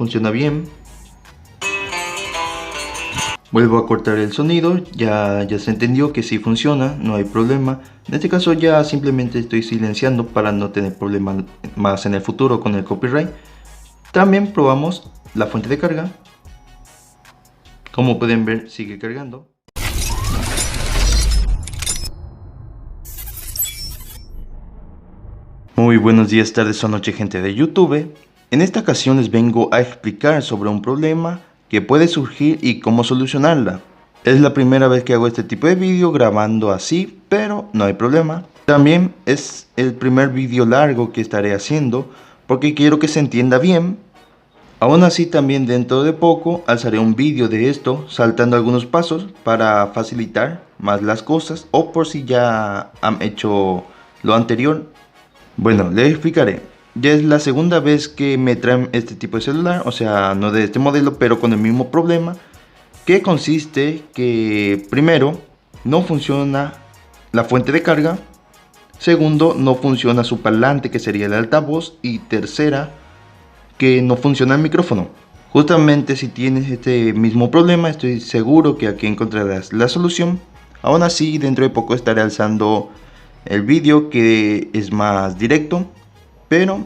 funciona bien. Vuelvo a cortar el sonido, ya se entendió que sí funciona, no hay problema. En este caso ya simplemente estoy silenciando para no tener problemas más en el futuro con el copyright. También probamos la fuente de carga. Como pueden ver, sigue cargando. Muy buenos días, tardes o noche, gente de YouTube. En esta ocasión les vengo a explicar sobre un problema que puede surgir y cómo solucionarla. Es la primera vez que hago este tipo de vídeo grabando así, pero no hay problema. También es el primer vídeo largo que estaré haciendo porque quiero que se entienda bien. Aún así, también dentro de poco alzaré un vídeo de esto saltando algunos pasos para facilitar más las cosas, o por si ya han hecho lo anterior. Bueno, les explicaré. Ya es la segunda vez que me traen este tipo de celular, o sea, no de este modelo, pero con el mismo problema, que consiste que primero no funciona la fuente de carga, segundo no funciona su parlante, que sería el altavoz, y tercera, que no funciona el micrófono. Justamente si tienes este mismo problema, estoy seguro que aquí encontrarás la solución. Aún así, dentro de poco estaré alzando el vídeo que es más directo, pero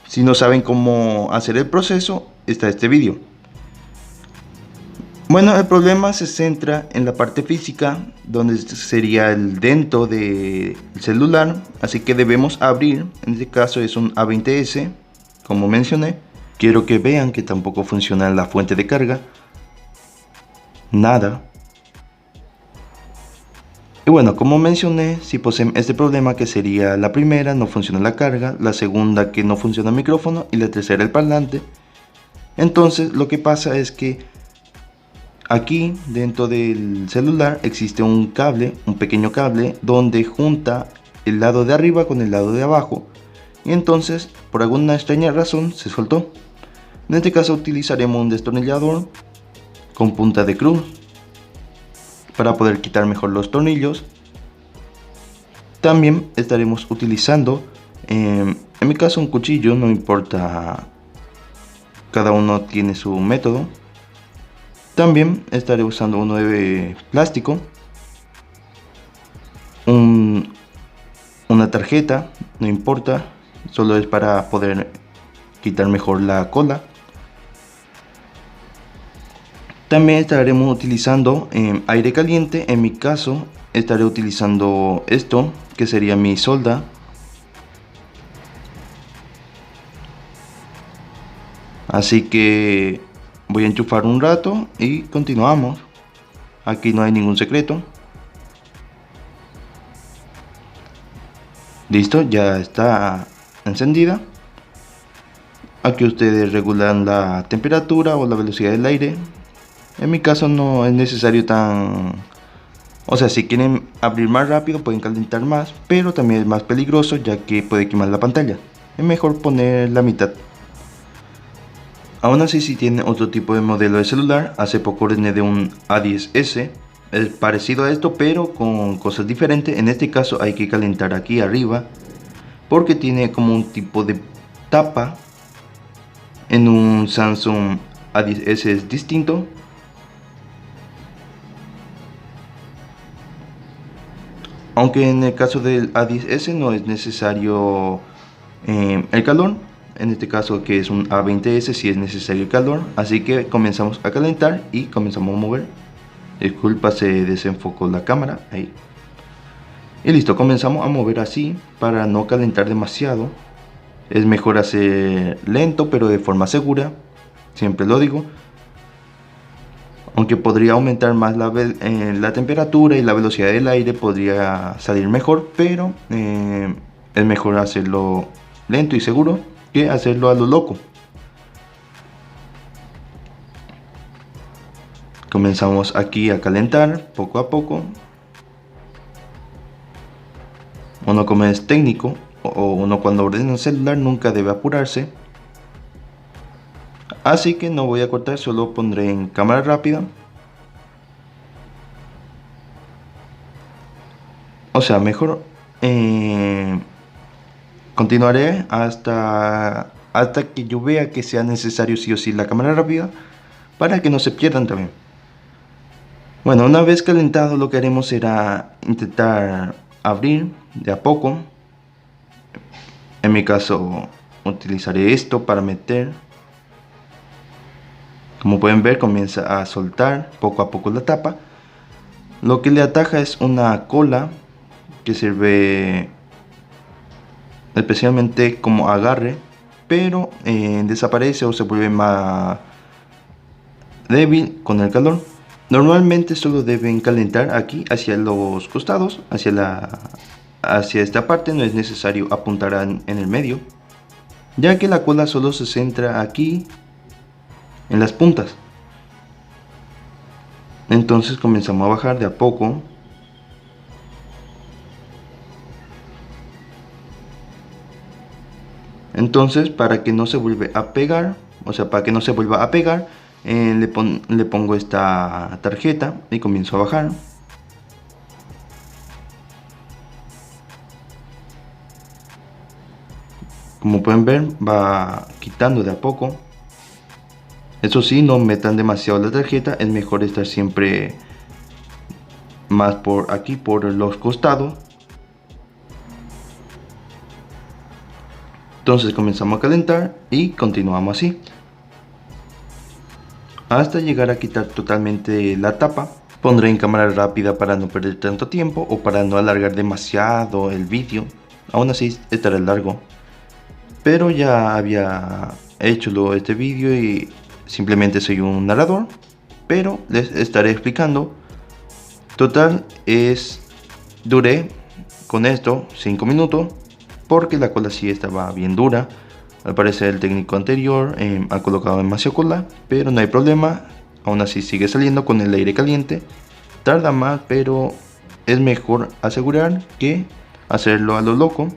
si no saben cómo hacer el proceso, está este vídeo. Bueno, el problema se centra en la parte física, donde sería el dentro del celular, así que debemos abrir. En este caso es un A20S, como mencioné. Quiero que vean que tampoco funciona la fuente de carga, nada. Y bueno, como mencioné, si poseen este problema, que sería la primera, no funciona la carga, la segunda, que no funciona el micrófono, y la tercera, el parlante. Entonces lo que pasa es que aquí dentro del celular existe un cable, un pequeño cable, donde junta el lado de arriba con el lado de abajo, y entonces por alguna extraña razón se soltó. En este caso utilizaremos un destornillador con punta de cruz para poder quitar mejor los tornillos. También estaremos utilizando, en mi caso, un cuchillo, no importa, cada uno tiene su método. También estaré usando uno de plástico, una tarjeta, no importa, solo es para poder quitar mejor la cola. También estaremos utilizando aire caliente. En mi caso estaré utilizando esto, que sería mi solda. Así que voy a enchufar un rato y continuamos. Aquí no hay ningún secreto. Listo, ya está encendida. Aquí ustedes regulan la temperatura o la velocidad del aire. En mi caso no es necesario o sea, si quieren abrir más rápido pueden calentar más, pero también es más peligroso ya que puede quemar la pantalla. Es mejor poner la mitad. Aún así, si tienen otro tipo de modelo de celular, hace poco ordené de un A10S, es parecido a esto pero con cosas diferentes. En este caso hay que calentar aquí arriba, porque tiene como un tipo de tapa. En un Samsung A10S es distinto. Aunque en el caso del A10S no es necesario el calor. En este caso, que es un A20S, sí es necesario el calor. Así que comenzamos a calentar y comenzamos a mover. Disculpa, se desenfocó la cámara ahí. Y listo, comenzamos a mover así para no calentar demasiado. Es mejor hacer lento pero de forma segura, siempre lo digo. Aunque podría aumentar más la temperatura y la velocidad del aire, podría salir mejor, pero es mejor hacerlo lento y seguro que hacerlo a lo loco. Comenzamos aquí a calentar poco a poco. Uno, como es técnico, o uno cuando ordena el celular, nunca debe apurarse. Así que no voy a cortar, solo pondré en cámara rápida. O sea, mejor continuaré hasta hasta que yo vea que sea necesario sí o sí la cámara rápida para que no se pierdan también. Bueno, una vez calentado, lo que haremos será intentar abrir de a poco. En mi caso utilizaré esto para meter. Como pueden ver, comienza a soltar poco a poco la tapa. Lo que le ataja es una cola que sirve especialmente como agarre, pero desaparece o se vuelve más débil con el calor. Normalmente solo deben calentar aquí hacia los costados, hacia esta parte. No es necesario apuntar en el medio, ya que la cola solo se centra aquí en las puntas. Entonces comenzamos a bajar de a poco. Entonces, para que no se vuelva a pegar, le pongo esta tarjeta y comienzo a bajar. Como pueden ver, va quitando de a poco. Eso sí, no metan demasiado la tarjeta, es mejor estar siempre más por aquí, por los costados. Entonces comenzamos a calentar y continuamos así hasta llegar a quitar totalmente la tapa. Pondré en cámara rápida para no perder tanto tiempo o para no alargar demasiado el vídeo. Aún así estará largo, pero ya había hecho este vídeo y simplemente soy un narrador, pero les estaré explicando. Total duré con esto 5 minutos porque la cola sí estaba bien dura. Al parecer el técnico anterior ha colocado demasiada cola, pero no hay problema. Aún así sigue saliendo con el aire caliente. Tarda más, pero es mejor asegurar que hacerlo a lo loco.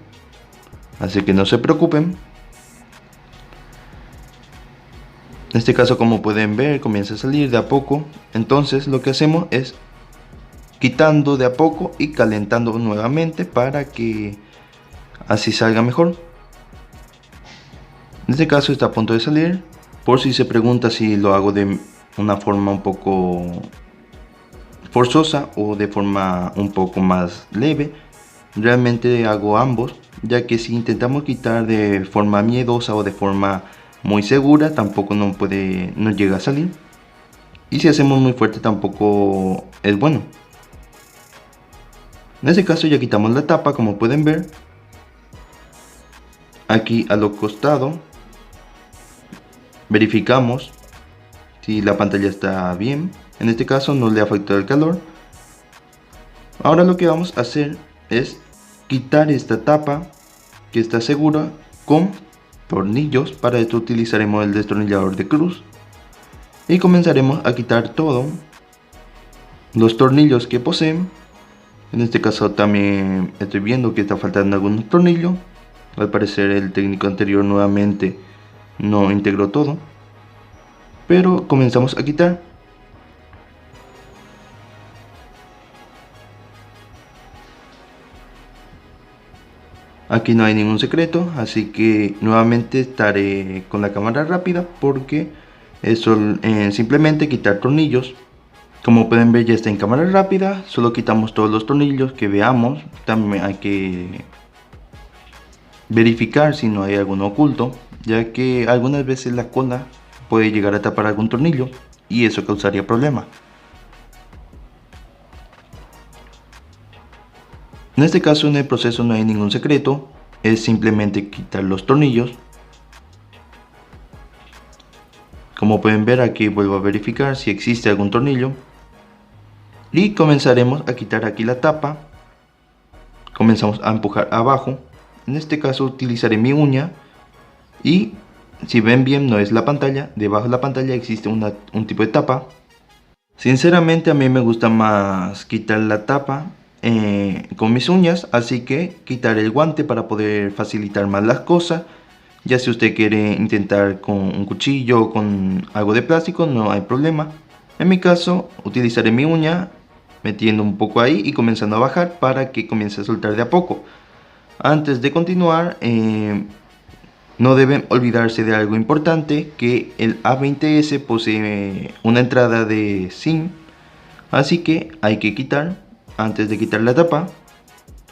Así que no se preocupen. En este caso, como pueden ver, comienza a salir de a poco. Entonces lo que hacemos es quitando de a poco y calentando nuevamente para que así salga mejor. En este caso está a punto de salir. Por si se pregunta si lo hago de una forma un poco forzosa o de forma un poco más leve, realmente hago ambos, ya que si intentamos quitar de forma miedosa o de forma muy segura, tampoco no llega a salir. Y si hacemos muy fuerte tampoco es bueno. En este caso ya quitamos la tapa, como pueden ver. Aquí a los costados verificamos si la pantalla está bien. En este caso no le afectó el calor. Ahora lo que vamos a hacer es quitar esta tapa que está segura con tornillos. Para esto utilizaremos el destornillador de cruz y comenzaremos a quitar todos los tornillos que poseen. En este caso también estoy viendo que está faltando algunos tornillos. Al parecer el técnico anterior nuevamente no integró todo, pero comenzamos a quitar. Aquí no hay ningún secreto, así que nuevamente estaré con la cámara rápida porque es simplemente quitar tornillos. Como pueden ver, ya está en cámara rápida. Solo quitamos todos los tornillos que veamos. También hay que verificar si no hay alguno oculto, ya que algunas veces la cola puede llegar a tapar algún tornillo y eso causaría problemas. En este caso, en el proceso no hay ningún secreto, es simplemente quitar los tornillos. Como pueden ver, aquí vuelvo a verificar si existe algún tornillo y comenzaremos a quitar aquí la tapa. Comenzamos a empujar abajo. En este caso utilizaré mi uña y si ven bien, no es la pantalla, debajo de la pantalla existe un tipo de tapa. Sinceramente a mí me gusta más quitar la tapa con mis uñas, así que quitaré el guante para poder facilitar más las cosas. Ya si usted quiere intentar con un cuchillo o con algo de plástico, no hay problema. En mi caso utilizaré mi uña metiendo un poco ahí y comenzando a bajar para que comience a soltar de a poco. Antes de continuar, No deben olvidarse de algo importante, que el A20S posee una entrada de SIM, así que hay que quitar, antes de quitar la tapa,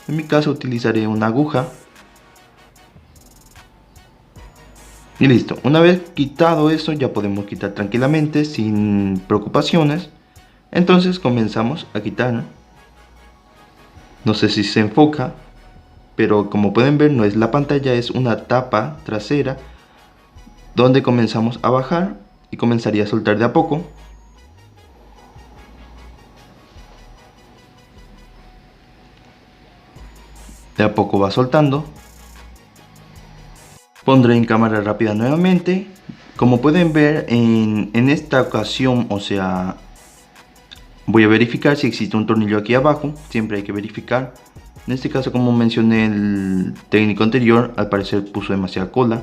en mi caso utilizaré una aguja. Y listo, una vez quitado eso ya podemos quitar tranquilamente sin preocupaciones. Entonces comenzamos a quitar. No sé si se enfoca, pero como pueden ver no es la pantalla, es una tapa trasera donde comenzamos a bajar y comenzaría a soltar de a poco. De a poco va soltando. Pondré en cámara rápida nuevamente. Como pueden ver en esta ocasión, o sea, voy a verificar si existe un tornillo aquí abajo. Siempre hay que verificar. En este caso, como mencioné el técnico anterior, al parecer puso demasiada cola.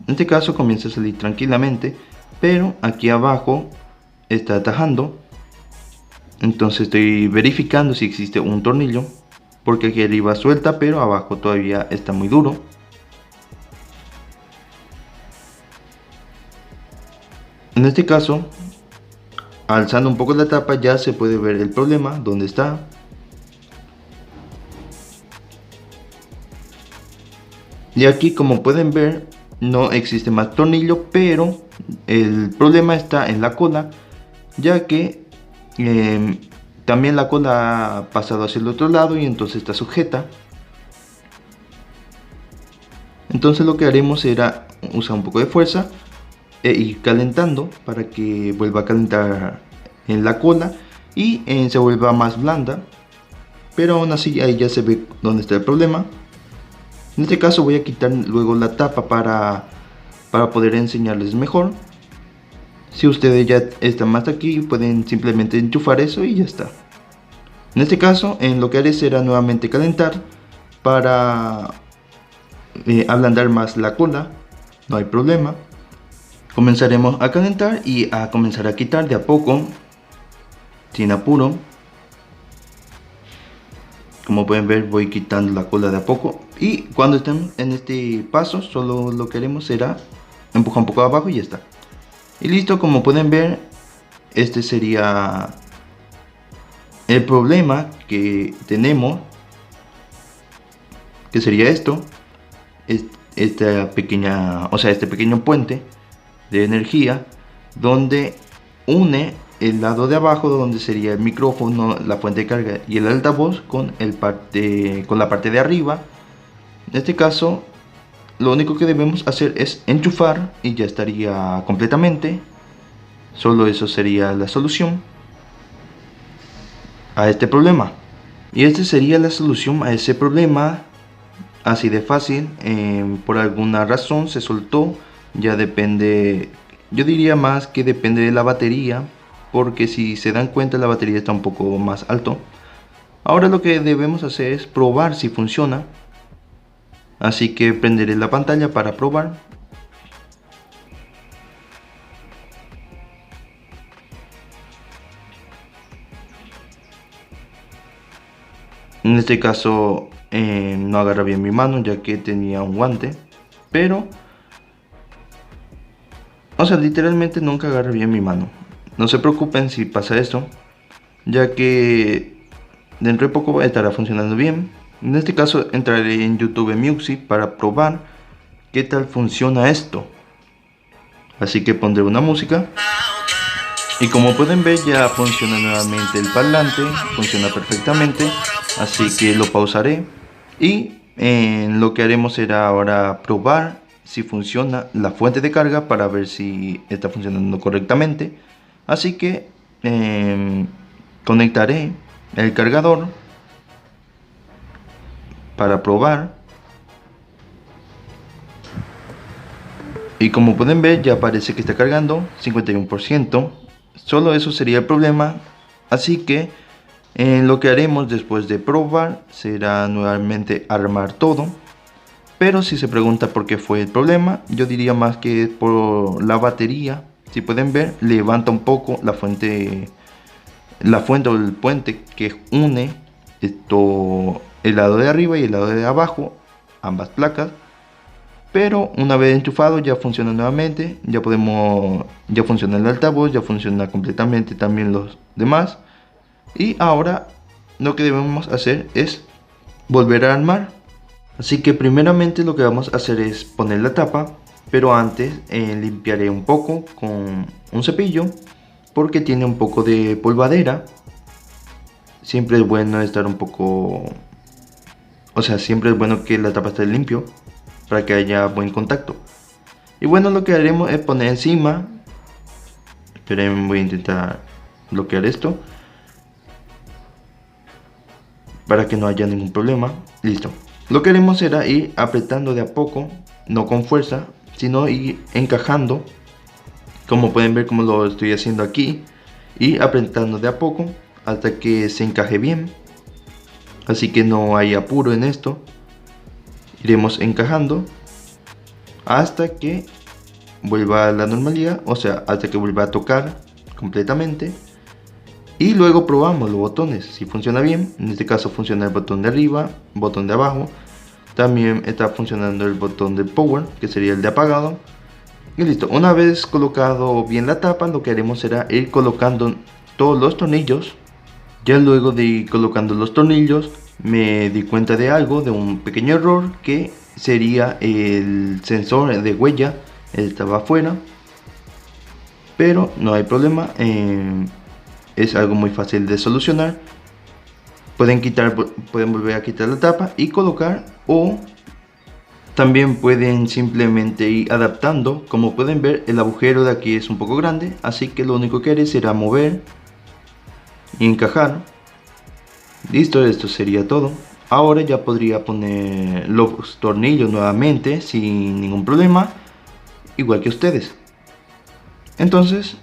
En este caso comienza a salir tranquilamente, pero aquí abajo está atajando. Entonces estoy verificando si existe un tornillo, porque aquí arriba suelta, pero abajo todavía está muy duro. En este caso, alzando un poco la tapa ya se puede ver el problema, dónde está. Y aquí, como pueden ver, no existe más tornillo, pero el problema está en la cola, ya que también la cola ha pasado hacia el otro lado y entonces está sujeta. Entonces lo que haremos será usar un poco de fuerza e ir calentando para que vuelva a calentar en la cola y se vuelva más blanda, pero aún así ahí ya se ve dónde está el problema. En este caso voy a quitar luego la tapa para poder enseñarles mejor. Si ustedes ya están más aquí, pueden simplemente enchufar eso y ya está. En este caso, lo que haré será nuevamente calentar para ablandar más la cola. No hay problema. Comenzaremos a calentar y a comenzar a quitar de a poco, sin apuro. Como pueden ver, voy quitando la cola de a poco. Y cuando estén en este paso, solo lo que haremos será empujar un poco abajo y ya está. Y listo, como pueden ver, este sería el problema que tenemos, que sería esto, esta pequeña, o sea, este pequeño puente de energía donde une el lado de abajo, donde sería el micrófono, la fuente de carga y el altavoz con la parte de arriba. En este caso, lo único que debemos hacer es enchufar y ya estaría completamente. Solo eso sería la solución a este problema. Y esta sería la solución a ese problema, así de fácil. Por alguna razón se soltó, ya depende, yo diría más que depende de la batería, porque si se dan cuenta la batería está un poco más alto. Ahora lo que debemos hacer es probar si funciona, así que prenderé la pantalla para probar. En este caso no agarra bien mi mano, ya que tenía un guante, pero, o sea, literalmente nunca agarra bien mi mano. No se preocupen si pasa esto, ya que dentro de poco estará funcionando bien. En este caso entraré en YouTube Music para probar qué tal funciona esto. Así que pondré una música. Y como pueden ver ya funciona nuevamente el parlante, funciona perfectamente. Así que lo pausaré. Y lo que haremos será ahora probar si funciona la fuente de carga para ver si está funcionando correctamente. Así que conectaré el cargador para probar. Y como pueden ver ya parece que está cargando 51%. Solo eso sería el problema. Así que lo que haremos después de probar será nuevamente armar todo. Pero si se pregunta por qué fue el problema, yo diría más que por la batería. Si pueden ver, levanta un poco la fuente o el puente que une el lado de arriba y el lado de abajo, ambas placas. Pero una vez enchufado ya funciona nuevamente, ya funciona el altavoz, ya funciona completamente también los demás. Y ahora lo que debemos hacer es volver a armar. Así que primeramente lo que vamos a hacer es poner la tapa, pero antes limpiaré un poco con un cepillo porque tiene un poco de polvadera. Siempre es bueno estar un poco, siempre es bueno que la tapa esté limpio para que haya buen contacto. Y bueno, lo que haremos es poner encima. Esperen, voy a intentar bloquear esto para que no haya ningún problema. Listo. Lo que haremos será ir apretando de a poco, no con fuerza, sino ir encajando, como pueden ver como lo estoy haciendo aquí, y apretando de a poco hasta que se encaje bien. Así que no hay apuro en esto. Iremos encajando hasta que vuelva a la normalidad, hasta que vuelva a tocar completamente. Y luego probamos los botones, si funciona bien. En este caso funciona el botón de arriba, botón de abajo. También está funcionando el botón de power, que sería el de apagado. Y listo, una vez colocado bien la tapa, lo que haremos será ir colocando todos los tornillos. Ya luego de ir colocando los tornillos, me di cuenta de algo, de un pequeño error, que sería el sensor de huella. Estaba afuera, pero no hay problema. Es algo muy fácil de solucionar. Pueden volver a quitar la tapa y colocar, o también pueden simplemente ir adaptando. Como pueden ver, el agujero de aquí es un poco grande, así que lo único que haré será mover y encajar. Listo, esto sería todo. Ahora ya podría poner los tornillos nuevamente sin ningún problema, igual que ustedes. Entonces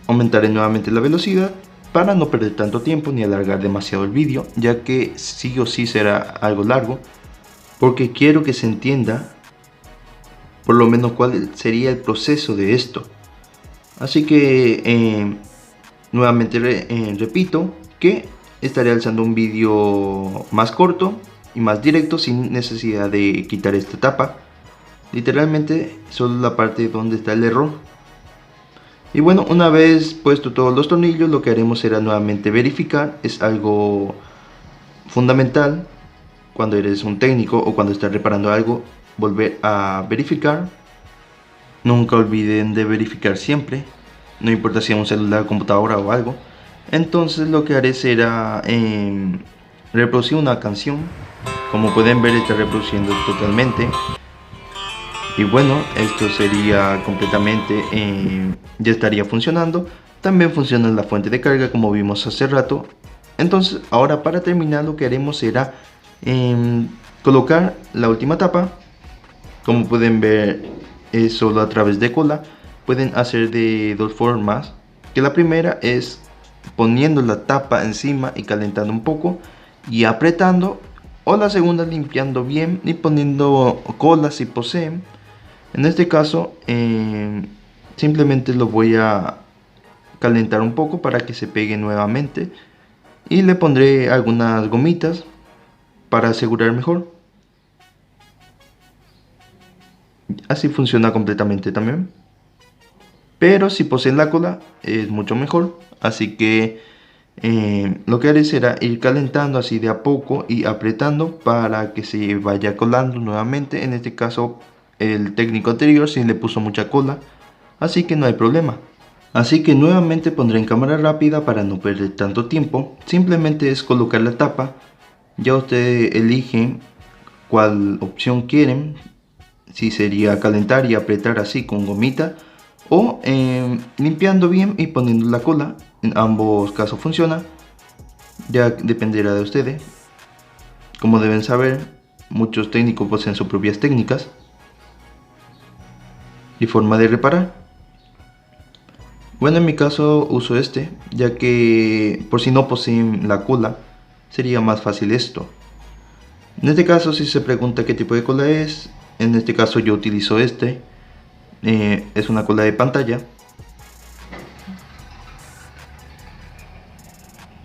aumentaré nuevamente la velocidad para no perder tanto tiempo ni alargar demasiado el vídeo, ya que sí o sí será algo largo, porque quiero que se entienda por lo menos cuál sería el proceso de esto. Así que nuevamente repito que estaré alzando un vídeo más corto y más directo, sin necesidad de quitar esta tapa. Literalmente solo la parte donde está el error. Y bueno, una vez puesto todos los tornillos, lo que haremos será nuevamente verificar. Es algo fundamental cuando eres un técnico o cuando estás reparando algo, volver a verificar. Nunca olviden de verificar siempre, no importa si es un celular, computadora o algo. Entonces lo que haré será reproducir una canción. Como pueden ver, está reproduciendo totalmente. Y bueno, esto sería completamente, ya estaría funcionando. También funciona la fuente de carga, como vimos hace rato. Entonces ahora, para terminar, lo que haremos será colocar la última tapa. Como pueden ver, es solo a través de cola. Pueden hacer de dos formas, que la primera es poniendo la tapa encima y calentando un poco y apretando, o la segunda limpiando bien y poniendo cola si poseen. En este caso simplemente lo voy a calentar un poco para que se pegue nuevamente, y le pondré algunas gomitas para asegurar mejor. Así funciona completamente también, pero si poseen la cola es mucho mejor. Así que lo que haré será ir calentando así de a poco y apretando para que se vaya colando nuevamente. En este caso el técnico anterior sí le puso mucha cola, así que no hay problema. Así que nuevamente pondré en cámara rápida para no perder tanto tiempo. Simplemente es colocar la tapa. Ya ustedes eligen cuál opción quieren, si sería calentar y apretar así con gomita, o limpiando bien y poniendo la cola. En ambos casos funciona, ya dependerá de ustedes. Como deben saber, muchos técnicos poseen sus propias técnicas y forma de reparar. Bueno, en mi caso uso este, ya que por si no poseen la cola sería más fácil esto. En este caso, si se pregunta qué tipo de cola es, en este caso yo utilizo este. Es una cola de pantalla,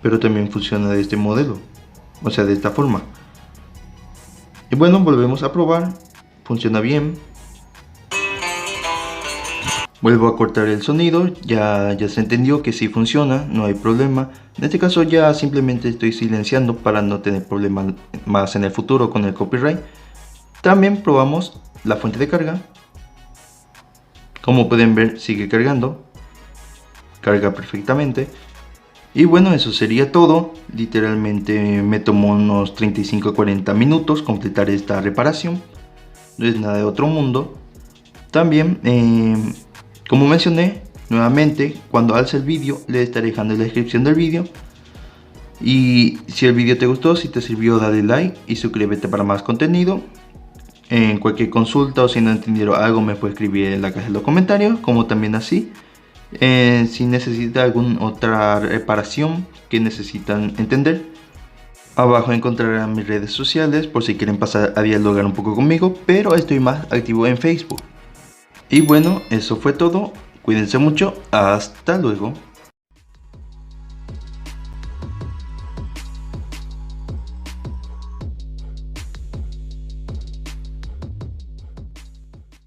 pero también funciona de este modelo, de esta forma. Y bueno, volvemos a probar funciona bien. Vuelvo a cortar el sonido, ya se entendió que sí funciona, no hay problema. En este caso ya simplemente estoy silenciando para no tener problemas más en el futuro con el copyright. También probamos la fuente de carga. Como pueden ver, sigue cargando. Carga perfectamente. Y bueno, eso sería todo. Literalmente me tomó unos 35 a 40 minutos completar esta reparación. No es nada de otro mundo. También, como mencioné, nuevamente, cuando alce el vídeo, le estaré dejando en la descripción del vídeo. Y si el vídeo te gustó, si te sirvió, dale like y suscríbete para más contenido. En cualquier consulta o si no entendieron algo, me puede escribir en la caja de los comentarios, como también así. Si necesita alguna otra reparación que necesitan entender, abajo encontrarán mis redes sociales por si quieren pasar a dialogar un poco conmigo, pero estoy más activo en Facebook. Y bueno, eso fue todo. Cuídense mucho. Hasta luego.